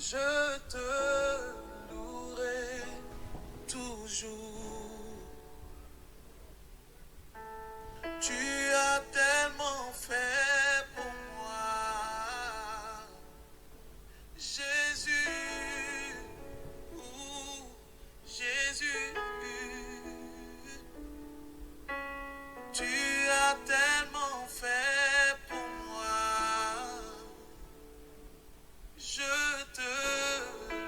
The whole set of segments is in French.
Je te louerai toujours. Tu as tellement fait pour moi, Jésus, Jésus. Tu as tellement fait pour moi, je te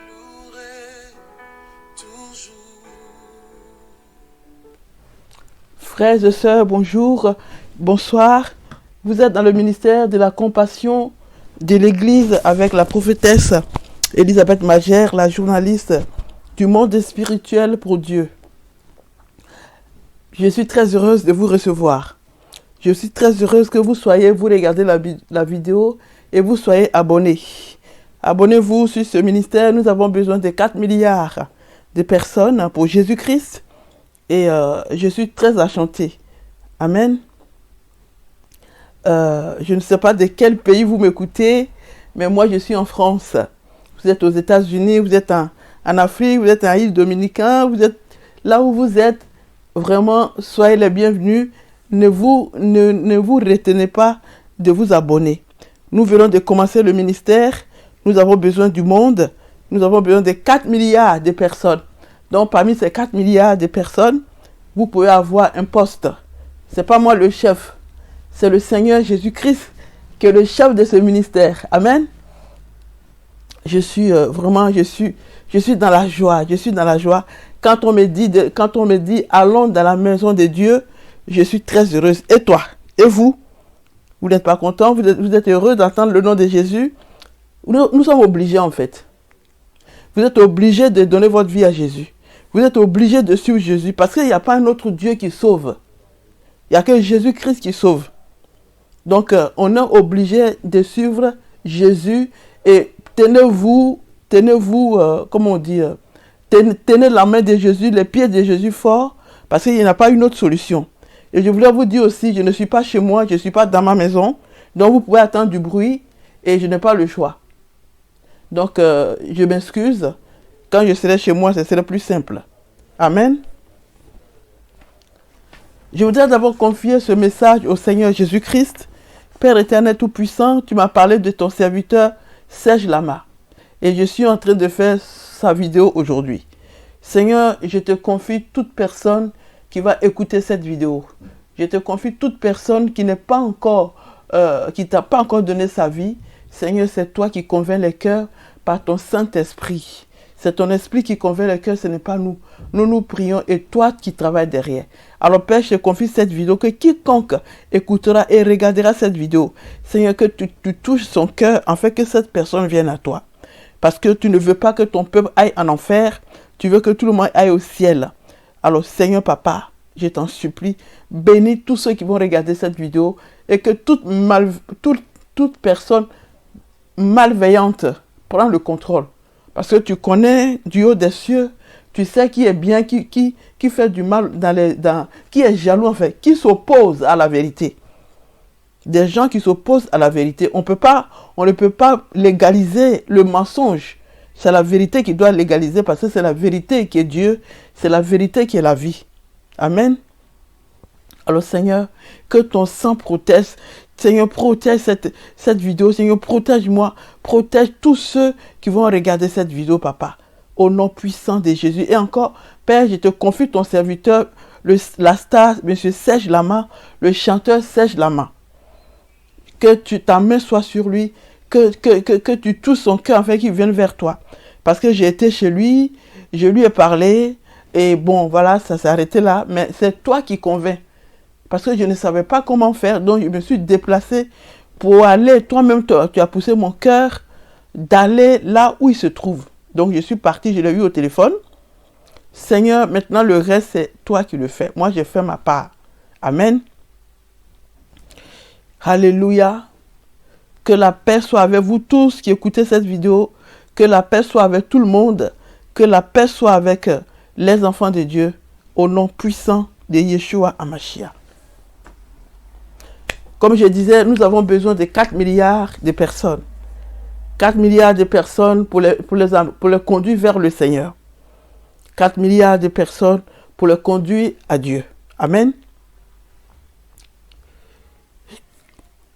louerai toujours. Frères et sœurs, bonjour, bonsoir. Vous êtes dans le ministère de la compassion de l'Église avec la prophétesse Elisabeth Magère, la journaliste du monde spirituel pour Dieu. Je suis très heureuse de vous recevoir. Je suis très heureuse que vous regardez la vidéo et vous soyez abonnés. Abonnez-vous sur ce ministère. Nous avons besoin de 4 milliards de personnes pour Jésus-Christ. Et je suis très enchantée. Amen. Je ne sais pas de quel pays vous m'écoutez, mais moi je suis en France. Vous êtes aux États-Unis, vous êtes en Afrique, vous êtes en île Dominicaine, vous êtes là où vous êtes. Vraiment, soyez les bienvenus. Ne vous retenez pas de vous abonner. Nous venons de commencer le ministère. Nous avons besoin du monde. Nous avons besoin de 4 milliards de personnes. Donc, parmi ces 4 milliards de personnes, vous pouvez avoir un poste. Ce n'est pas moi le chef. C'est le Seigneur Jésus-Christ qui est le chef de ce ministère. Amen. Je suis dans la joie. Je suis dans la joie. Quand on me dit, allons dans la maison de Dieu, je suis très heureuse. Et toi? Et vous? Vous n'êtes pas content? Vous êtes heureux d'entendre le nom de Jésus? Nous sommes obligés en fait. Vous êtes obligés de donner votre vie à Jésus. Vous êtes obligés de suivre Jésus parce qu'il n'y a pas un autre Dieu qui sauve. Il n'y a que Jésus-Christ qui sauve. Donc, on est obligé de suivre Jésus et tenez-vous, comment on dit, tenez la main de Jésus, les pieds de Jésus forts parce qu'il n'y a pas une autre solution. Et je voulais vous dire aussi, je ne suis pas chez moi, je ne suis pas dans ma maison, donc vous pouvez attendre du bruit et je n'ai pas le choix. Donc, je m'excuse. Quand je serai chez moi, ce serait plus simple. Amen. Je voudrais d'abord confier ce message au Seigneur Jésus-Christ. Père éternel tout-puissant, tu m'as parlé de ton serviteur Serge Lama. Et je suis en train de faire sa vidéo aujourd'hui. Seigneur, je te confie toute personne qui va écouter cette vidéo. Je te confie toute personne qui n'est pas encore, qui t'a pas encore donné sa vie. Seigneur, c'est toi qui convaincs les cœurs par ton Saint-Esprit. C'est ton esprit qui convainc les cœurs, ce n'est pas nous. Nous prions et toi qui travailles derrière. Alors Père, je te confie cette vidéo, que quiconque écoutera et regardera cette vidéo, Seigneur, que tu touches son cœur afin que cette personne vienne à toi. Parce que tu ne veux pas que ton peuple aille en enfer, tu veux que tout le monde aille au ciel. Alors Seigneur Papa, je t'en supplie, bénis tous ceux qui vont regarder cette vidéo et que toute personne malveillante prend le contrôle. Parce que tu connais du haut des cieux, tu sais qui est bien, qui fait du mal, qui est jaloux en fait, qui s'oppose à la vérité. Des gens qui s'opposent à la vérité. On ne peut pas légaliser le mensonge. C'est la vérité qui doit légaliser parce que c'est la vérité qui est Dieu, c'est la vérité qui est la vie. Amen. Alors Seigneur, que ton sang protège. Seigneur, protège cette vidéo. Seigneur, protège-moi. Protège tous ceux qui vont regarder cette vidéo, Papa. Au nom puissant de Jésus. Et encore, Père, je te confie ton serviteur, la star, M. Serge Lama, le chanteur Serge Lama. Que ta main soit sur lui. Que tu touches son cœur afin qu'il vienne vers toi. Parce que j'ai été chez lui, je lui ai parlé. Et bon, voilà, ça s'est arrêté là. Mais c'est toi qui convaincs. Parce que je ne savais pas comment faire, donc je me suis déplacée pour aller, toi-même tu as poussé mon cœur d'aller là où il se trouve. Donc je suis partie, je l'ai eu au téléphone. Seigneur, maintenant le reste c'est toi qui le fais. Moi j'ai fait ma part. Amen. Alléluia. Que la paix soit avec vous tous qui écoutez cette vidéo. Que la paix soit avec tout le monde. Que la paix soit avec les enfants de Dieu. Au nom puissant de Yeshua HaMashiach. Comme je disais, nous avons besoin de 4 milliards de personnes. 4 milliards de personnes pour les conduire vers le Seigneur. 4 milliards de personnes pour les conduire à Dieu. Amen.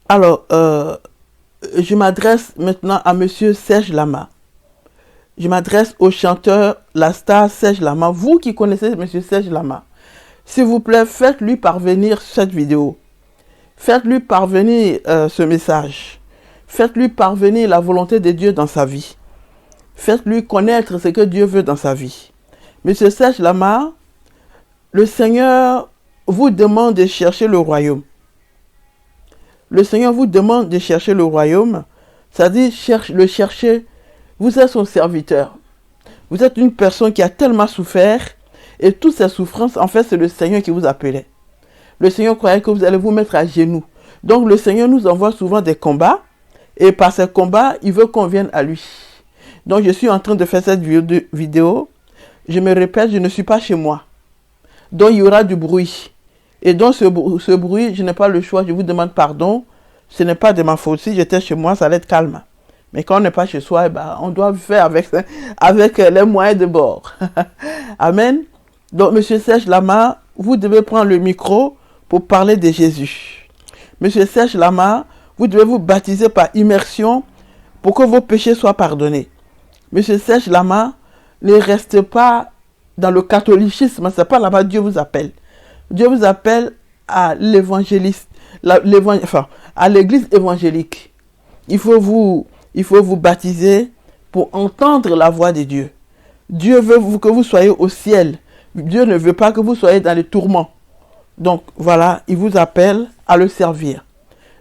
Alors, je m'adresse maintenant à Monsieur Serge Lama. Je m'adresse au chanteur, la star Serge Lama. Vous qui connaissez Monsieur Serge Lama, s'il vous plaît, faites-lui parvenir cette vidéo. Faites-lui parvenir ce message. Faites-lui parvenir la volonté de Dieu dans sa vie. Faites-lui connaître ce que Dieu veut dans sa vie. Monsieur Serge Lama, le Seigneur vous demande de chercher le royaume. Le Seigneur vous demande de chercher le royaume. C'est-à-dire le chercher. Vous êtes son serviteur. Vous êtes une personne qui a tellement souffert. Et toutes ces souffrances, en fait, c'est le Seigneur qui vous appelait. Le Seigneur croyait que vous allez vous mettre à genoux. Donc, le Seigneur nous envoie souvent des combats. Et par ces combats, il veut qu'on vienne à lui. Donc, je suis en train de faire cette vidéo. Je me répète, je ne suis pas chez moi. Donc, il y aura du bruit. Et donc, ce bruit, je n'ai pas le choix. Je vous demande pardon. Ce n'est pas de ma faute. Si j'étais chez moi, ça allait être calme. Mais quand on n'est pas chez soi, on doit faire avec les moyens de bord. Amen. Donc, Monsieur Serge Lama, vous devez prendre le micro pour parler de Jésus. Monsieur Serge Lama, vous devez vous baptiser par immersion pour que vos péchés soient pardonnés. Monsieur Serge Lama, ne restez pas dans le catholicisme. Ce n'est pas là-bas que Dieu vous appelle. Dieu vous appelle à l'évangéliste, à l'église évangélique. Il faut vous baptiser pour entendre la voix de Dieu. Dieu veut que vous soyez au ciel. Dieu ne veut pas que vous soyez dans les tourments. Donc voilà, il vous appelle à le servir.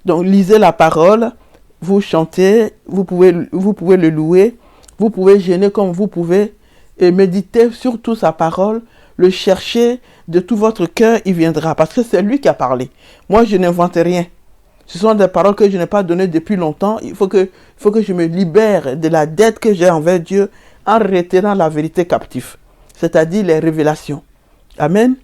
Donc lisez la parole, vous chantez, vous pouvez le louer, vous pouvez gêner comme vous pouvez et méditez surtout sa parole, le chercher de tout votre cœur, il viendra parce que c'est lui qui a parlé. Moi, je n'invente rien. Ce sont des paroles que je n'ai pas données depuis longtemps. Il faut que je me libère de la dette que j'ai envers Dieu en retenant la vérité captive, c'est-à-dire les révélations. Amen.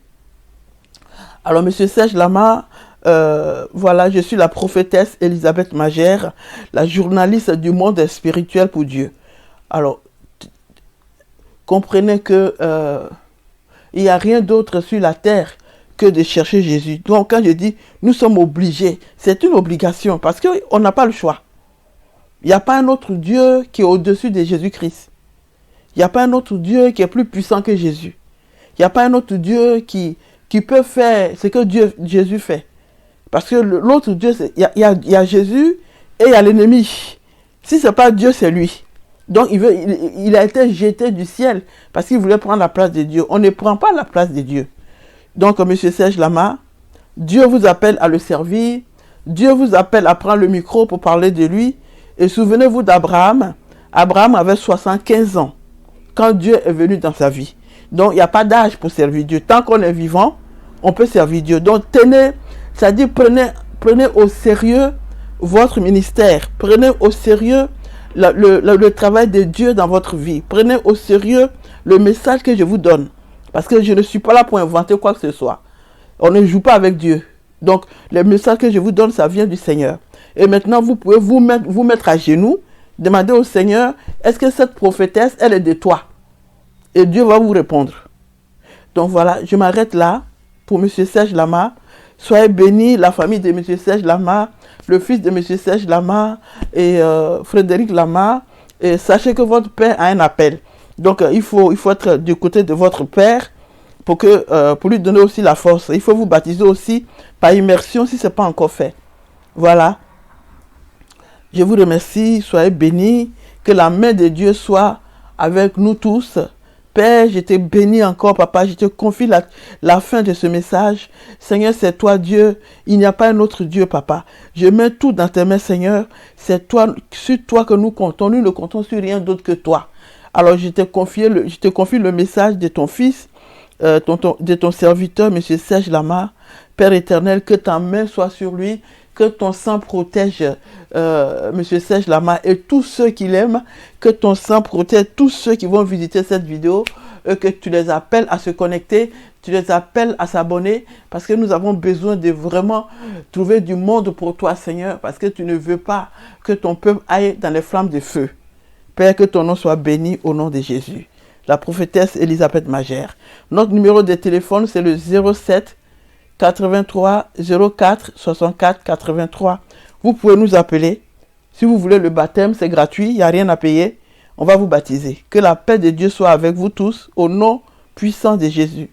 Alors, Monsieur Serge Lama, voilà, je suis la prophétesse Elisabeth Magère, la journaliste du monde spirituel pour Dieu. Alors, comprenez que il n'y a rien d'autre sur la terre que de chercher Jésus. Donc, quand je dis nous sommes obligés, c'est une obligation parce qu'on n'a pas le choix. Il n'y a pas un autre Dieu qui est au-dessus de Jésus-Christ. Il n'y a pas un autre Dieu qui est plus puissant que Jésus. Il n'y a pas un autre Dieu qui peut faire ce que Jésus fait. Parce que l'autre Dieu, il y a Jésus et il y a l'ennemi. Si ce n'est pas Dieu, c'est lui. Donc, il a été jeté du ciel parce qu'il voulait prendre la place de Dieu. On ne prend pas la place de Dieu. Donc, M. Serge Lama, Dieu vous appelle à le servir. Dieu vous appelle à prendre le micro pour parler de lui. Et souvenez-vous d'Abraham. Abraham avait 75 ans quand Dieu est venu dans sa vie. Donc, il n'y a pas d'âge pour servir Dieu. Tant qu'on est vivant, on peut servir Dieu. Donc, c'est-à-dire prenez au sérieux votre ministère. Prenez au sérieux le travail de Dieu dans votre vie. Prenez au sérieux le message que je vous donne. Parce que je ne suis pas là pour inventer quoi que ce soit. On ne joue pas avec Dieu. Donc, le message que je vous donne, ça vient du Seigneur. Et maintenant, vous pouvez vous mettre à genoux, demander au Seigneur, est-ce que cette prophétesse, elle est de toi? Et Dieu va vous répondre. Donc voilà, je m'arrête là pour M. Serge Lama. Soyez bénis, la famille de M. Serge Lama, le fils de M. Serge Lama et Frédéric Lama. Et sachez que votre père a un appel. Donc il faut être du côté de votre père pour lui donner aussi la force. Il faut vous baptiser aussi par immersion si ce n'est pas encore fait. Voilà. Je vous remercie, soyez bénis, que la main de Dieu soit avec nous tous. Père, je te bénis encore, Papa, je te confie la fin de ce message. Seigneur, c'est toi Dieu, il n'y a pas un autre Dieu, Papa. Je mets tout dans tes mains, Seigneur. C'est toi, sur toi que nous comptons, nous ne comptons sur rien d'autre que toi. Alors, je te confie le message de ton fils, de ton serviteur, M. Serge Lama. Père éternel, que ta main soit sur lui, Que ton sang protège M. Serge Lama et tous ceux qui l'aiment. Que ton sang protège tous ceux qui vont visiter cette vidéo. Que tu les appelles à se connecter. Tu les appelles à s'abonner. Parce que nous avons besoin de vraiment trouver du monde pour toi, Seigneur. Parce que tu ne veux pas que ton peuple aille dans les flammes de feu. Père, que ton nom soit béni au nom de Jésus. La prophétesse Elisabeth Magère. Notre numéro de téléphone, c'est le 07 83 04 64 83. Vous pouvez nous appeler. Si vous voulez le baptême, c'est gratuit, il n'y a rien à payer. On va vous baptiser. Que la paix de Dieu soit avec vous tous, au nom puissant de Jésus.